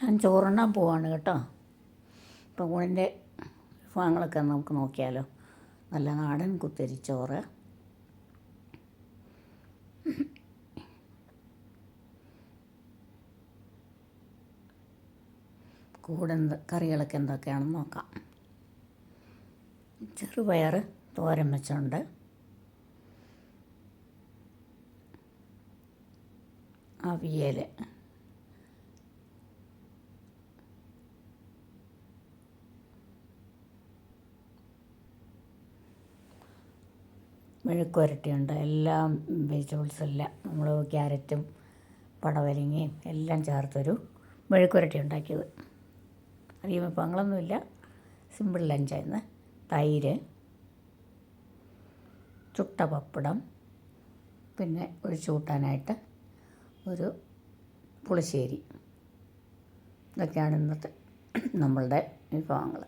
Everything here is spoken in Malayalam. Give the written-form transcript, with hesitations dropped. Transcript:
ഞാൻ ചോറുണ്ണാൻ പോവാണ് കേട്ടോ. ഇപ്പോൾ ഊണിൻ്റെ വിഭവങ്ങളൊക്കെ നമുക്ക് നോക്കിയാലോ. നല്ല നാടൻ കുത്തരിച്ചോറ്, കൂടെ കറികളൊക്കെ എന്തൊക്കെയാണെന്ന് നോക്കാം. ചെറുപയർ തോരൻ വെച്ചുണ്ട്, അവിയൽ, മെഴുക്കുവരട്ടിയുണ്ട്. എല്ലാം വെജിറ്റബിൾസ് എല്ലാം നമ്മൾ ക്യാരറ്റും പടവലങ്ങയും എല്ലാം ചേർത്തൊരു മെഴുക്കുവരട്ടി ഉണ്ടാക്കിയത്. അധികം വിഭവങ്ങളൊന്നുമില്ല, സിമ്പിൾ ലഞ്ചായിരുന്നു. തൈര്, ചുട്ട പപ്പടം, പിന്നെ ഒഴിച്ചു കൂട്ടാനായിട്ട് ഒരു പുളിശ്ശേരി. ഇതൊക്കെയാണ് ഇന്നത്തെ നമ്മളുടെ വിഭവങ്ങൾ.